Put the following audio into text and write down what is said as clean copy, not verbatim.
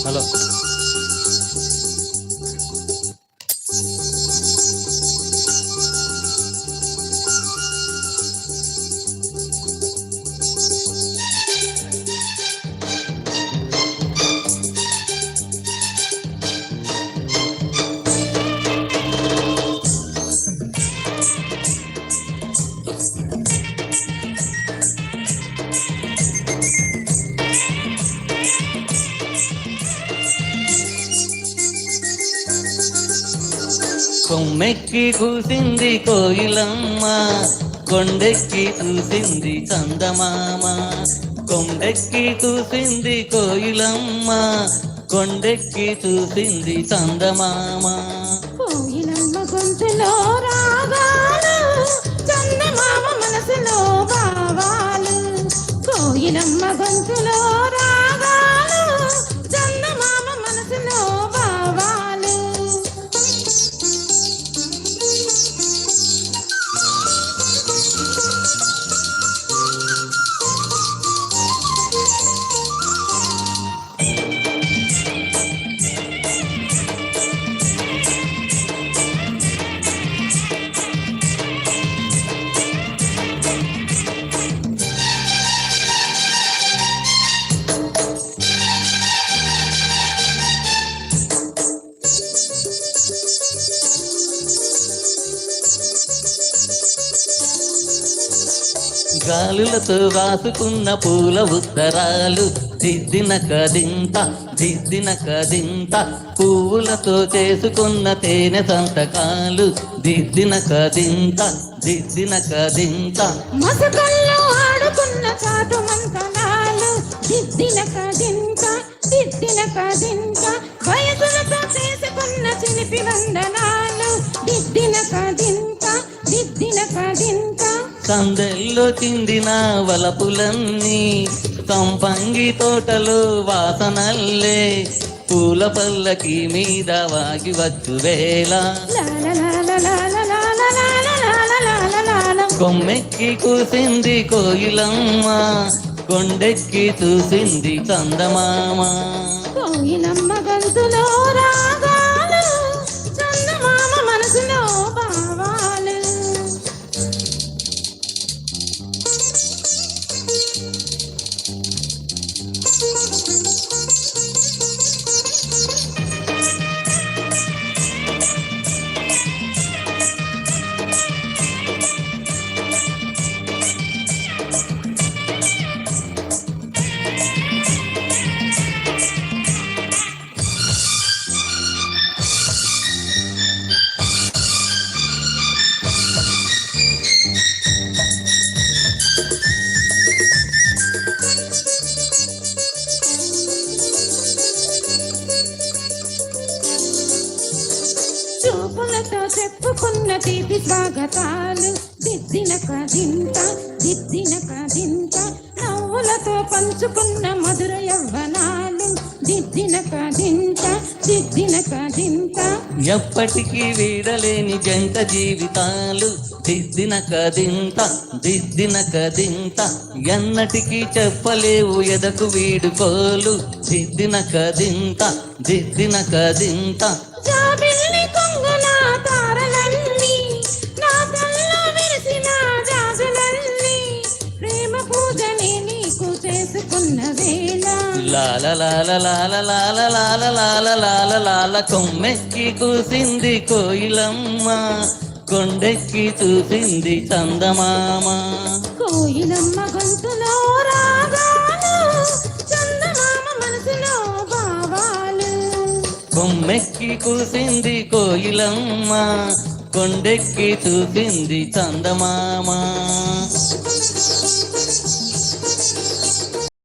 Hello కొమ్మెక్కి కూసింది కోయిలమ్మ, కొండెక్కి చూసింది చందమామ. కొండెక్కి కూసింది కోయిలమ్మ, కొండెక్కి చూసింది చందమామ. కోయిలమ్మ గొంతులో రాగాలు, చందమామ మనసులో భావాలు. కోయిలమ్మ గొంతులో రాగాలు, చందమామ మనసులో భావాలు. గాలులతో రాసుకున్న పూల ఉత్తరాలు, దిద్దిన కదింత దిద్దిన కదింత. పువ్వులతో చేసుకున్న తేనె సంతకాలు, దిద్దిన కదింత దిద్దిన కదింత. మసకల్లో ఆడుకున్న చాటు మంతనాలు, దిద్దిన కదింత దిద్దిన కదింత. వయసులతో చేసుకున్న చిలిపి వందనాలు, దిద్దిన కదింత దిద్దిన కదింత. సందెల్లో చిందిన వలపులన్నీ, సంపంగి తోటలో వాసనల్లే. పూల పల్లకి మీద వాగి వచ్చు వేళ, కొమ్మెక్కి కూసింది కోయిలమ్మ, కొండెక్కి చూసింది చందమామ. కోయిలమ్మ గొంతులో రాగాలు, చందమామ మనసులో భావాలు. చూపులతో చెప్పుకున్న తీపి స్వాగతాలు, దిద్దిన కదింత దిద్దిన కదింత. నవ్వులతో పంచుకున్న మధుర యవ్వనాలు, దిద్దిన కదింత దిద్దిన కదింత. ఎప్పటికీ వీడలేని జంట జీవితాలు, దిద్దిన కదింత దిద్దిన కదింత. ఎన్నటికీ చెప్పలేవు ఎదకు వీడుకోలు, దిద్దిన కదింత దిద్దిన కదింత. జాబిల్లి కొంగున తారలన్నీ, నా కల్లో విరిసిన జాజులన్నీ. ప్రేమ పూజని నీకు చేసుకున్న వేళ, లాల లాల లాల లాల లాల లాల లాల లాల. కొమ్మెక్కి కూసింది కోయిలమ్మ, కొండెక్కి చూసింది చందమామ. కోయిలమ్మ గొంతులో రాగాలు, చందమామ మనసులో భావాలు. కొమ్మెక్కి కూసింది కోయిలమ్మ, కొండెక్కి చూసింది చందమామ.